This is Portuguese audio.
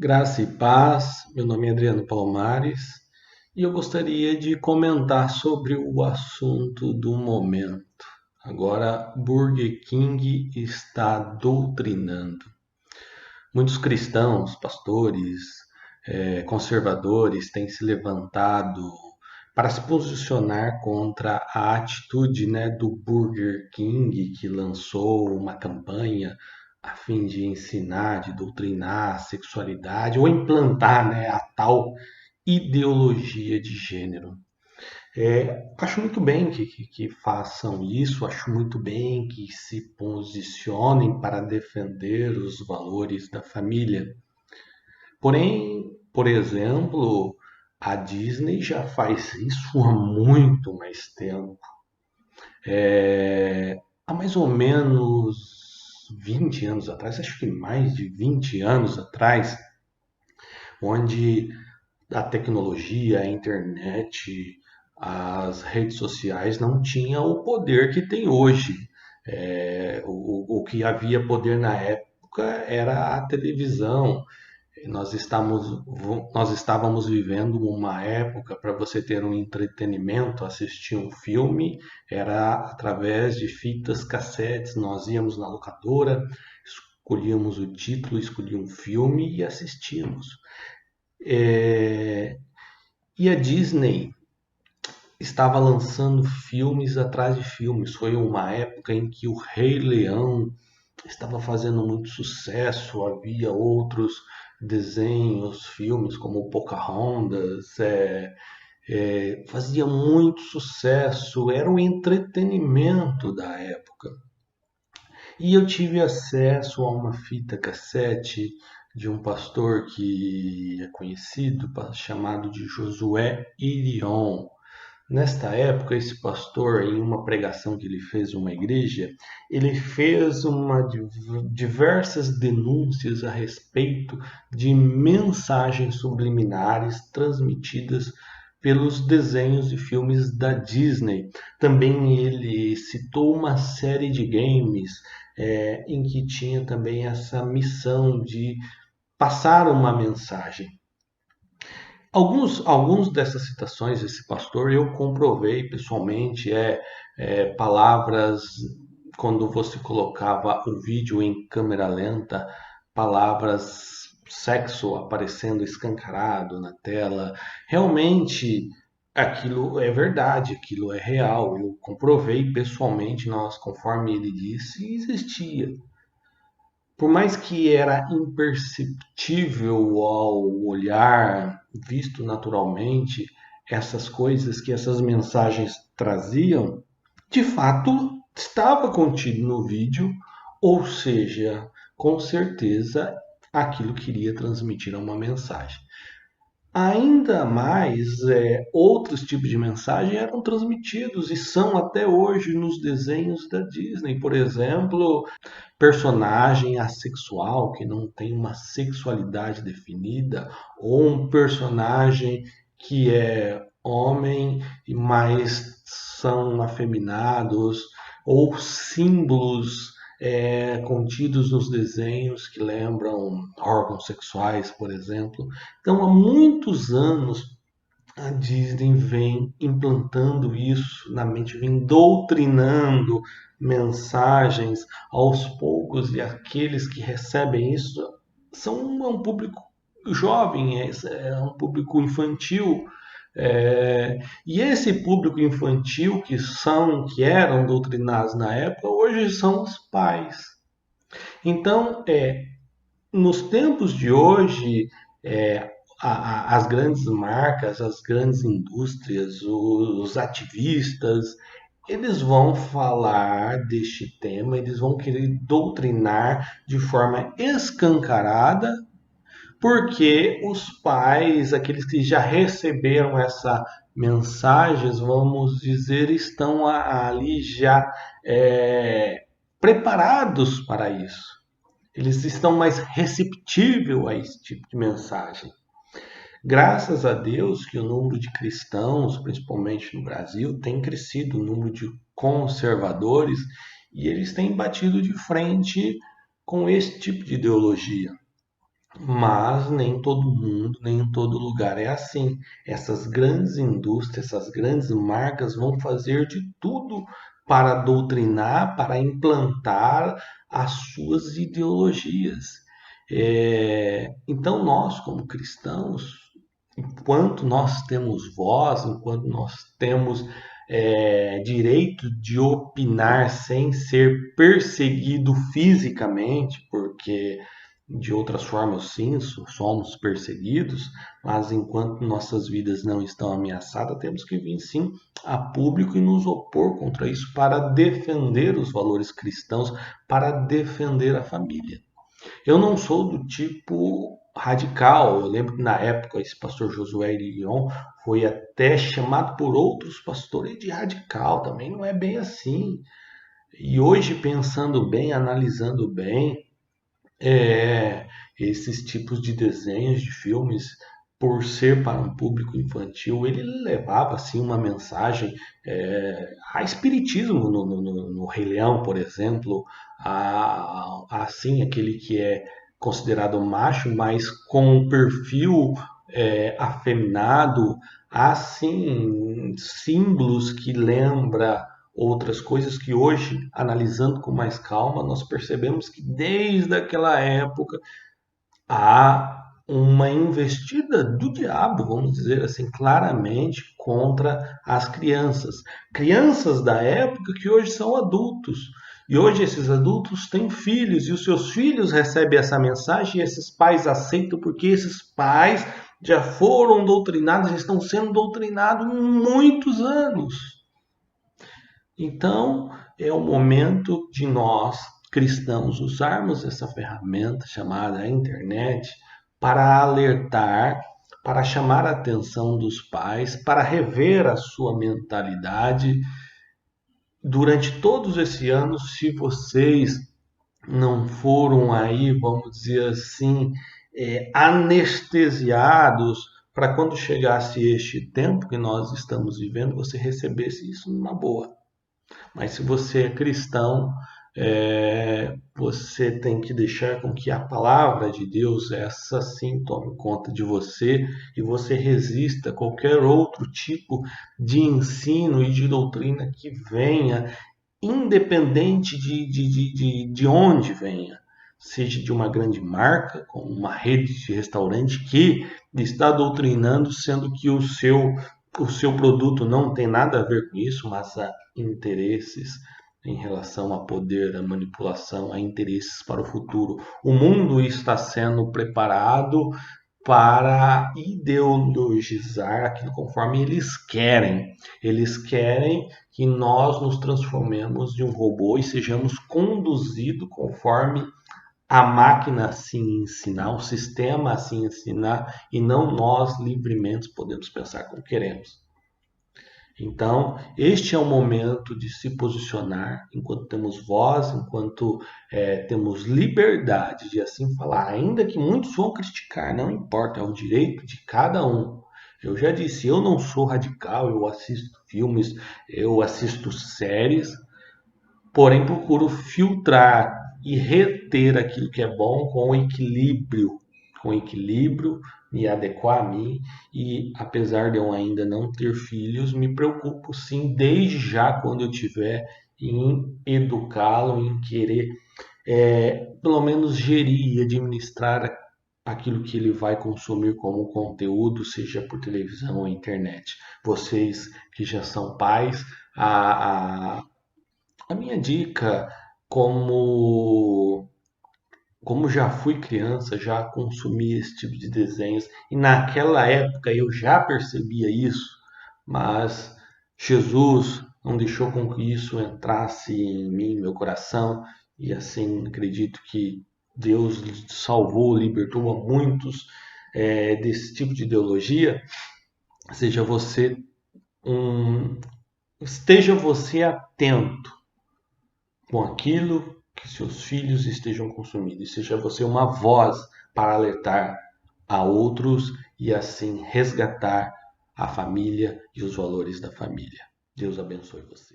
Graça e paz, meu nome é Adriano Palomares e eu gostaria de comentar sobre o assunto do momento. Agora, Burger King está doutrinando. Muitos cristãos, pastores, conservadores têm se levantado para se posicionar contra a atitude, do Burger King, que lançou uma campanha a fim de ensinar, de doutrinar a sexualidade ou implantar, a tal ideologia de gênero. Acho muito bem que façam isso, acho muito bem que se posicionem para defender os valores da família. Porém, por exemplo, a Disney já faz isso há muito mais tempo. Há mais ou menos 20 anos atrás, acho que mais de 20 anos atrás, onde a tecnologia, a internet, as redes sociais não tinham o poder que tem hoje. O que havia poder na época era a televisão. Nós estávamos vivendo uma época para você ter um entretenimento, assistir um filme, era através de fitas cassetes. Nós íamos na locadora, escolhíamos o título, escolhíamos um filme e assistíamos. É, E a Disney estava lançando filmes atrás de filmes. Foi uma época em que o Rei Leão estava fazendo muito sucesso, havia outros desenhos, filmes como Pocahontas, fazia muito sucesso, era o entretenimento da época. E eu tive acesso a uma fita cassete de um pastor que é conhecido, chamado de Josué Irion. Nesta época, esse pastor, em uma pregação que ele fez em uma igreja, ele fez diversas denúncias a respeito de mensagens subliminares transmitidas pelos desenhos e filmes da Disney. Também ele citou uma série de games em que tinha também essa missão de passar uma mensagem. Alguns dessas citações desse pastor eu comprovei pessoalmente, palavras, quando você colocava o vídeo em câmera lenta, palavras sexo aparecendo escancarado na tela. Realmente aquilo é verdade, aquilo é real. Eu comprovei pessoalmente, conforme ele disse, existia. Por mais que era imperceptível ao olhar, visto naturalmente, essas coisas que essas mensagens traziam, de fato estava contido no vídeo, ou seja, com certeza aquilo queria transmitir uma mensagem. Ainda mais, outros tipos de mensagem eram transmitidos e são até hoje nos desenhos da Disney. Por exemplo, personagem assexual que não tem uma sexualidade definida, ou um personagem que é homem, mas são afeminados, ou símbolos contidos nos desenhos que lembram órgãos sexuais, por exemplo. Então, há muitos anos a Disney vem implantando isso na mente, vem doutrinando mensagens aos poucos, e aqueles que recebem isso é um público jovem, é um público infantil. E esse público infantil que eram doutrinados na época, hoje são os pais. Então, nos tempos de hoje, as grandes marcas, as grandes indústrias, os ativistas, eles vão falar deste tema, eles vão querer doutrinar de forma escancarada, porque os pais, aqueles que já receberam essa mensagens, vamos dizer, estão ali já preparados para isso. Eles estão mais receptíveis a esse tipo de mensagem. Graças a Deus que o número de cristãos, principalmente no Brasil, tem crescido, o número de conservadores, e eles têm batido de frente com esse tipo de ideologia. Mas nem todo mundo, nem em todo lugar é assim. Essas grandes indústrias, essas grandes marcas vão fazer de tudo para doutrinar, para implantar as suas ideologias. Então, nós, como cristãos, enquanto nós temos voz, enquanto nós temos direito de opinar sem ser perseguido fisicamente, porque de outras formas, sim, somos perseguidos, mas enquanto nossas vidas não estão ameaçadas, temos que vir sim a público e nos opor contra isso para defender os valores cristãos, para defender a família. Eu não sou do tipo radical. Eu lembro que na época esse pastor Josué Irion foi até chamado por outros pastores de radical. Também não é bem assim. E hoje, pensando bem, analisando bem, esses tipos de desenhos, de filmes, por ser para um público infantil, ele levava assim uma mensagem a espiritismo no Rei Leão, por exemplo, assim aquele que é considerado macho, mas com um perfil afeminado, assim símbolos que lembra outras coisas que hoje, analisando com mais calma, nós percebemos que desde aquela época há uma investida do diabo, vamos dizer assim, claramente contra as crianças. Crianças da época que hoje são adultos. E hoje esses adultos têm filhos e os seus filhos recebem essa mensagem e esses pais aceitam porque esses pais já foram doutrinados, já estão sendo doutrinados há muitos anos. Então, é o momento de nós, cristãos, usarmos essa ferramenta chamada internet para alertar, para chamar a atenção dos pais, para rever a sua mentalidade. Durante todos esses anos, se vocês não foram aí, vamos dizer assim, anestesiados para quando chegasse este tempo que nós estamos vivendo, você recebesse isso numa boa. Mas se você é cristão, você tem que deixar com que a palavra de Deus, essa sim, tome conta de você e você resista a qualquer outro tipo de ensino e de doutrina que venha, independente de onde venha. Seja de uma grande marca, como uma rede de restaurante que está doutrinando, sendo que o seu produto não tem nada a ver com isso, mas há interesses em relação a poder, a manipulação, a interesses para o futuro. O mundo está sendo preparado para ideologizar aquilo conforme eles querem. Eles querem que nós nos transformemos em um robô e sejamos conduzidos conforme a máquina assim ensinar, o sistema assim ensinar, e não nós livremente podemos pensar como queremos. Então, este é o momento de se posicionar enquanto temos voz, enquanto temos liberdade de assim falar, ainda que muitos vão criticar, não importa, é o direito de cada um. Eu já disse, eu não sou radical, eu assisto filmes, eu assisto séries, porém procuro filtrar e reter aquilo que é bom com equilíbrio, me adequar a mim e apesar de eu ainda não ter filhos, me preocupo sim desde já quando eu tiver em educá-lo, em querer pelo menos gerir e administrar aquilo que ele vai consumir como conteúdo, seja por televisão ou internet. Vocês que já são pais, a minha dica, como já fui criança, já consumi esse tipo de desenhos e naquela época eu já percebia isso, mas Jesus não deixou com que isso entrasse em mim, meu coração, e assim acredito que Deus salvou, libertou a muitos desse tipo de ideologia. Seja você um, esteja você atento com aquilo que seus filhos estejam consumindo. E seja você uma voz para alertar a outros e assim resgatar a família e os valores da família. Deus abençoe você.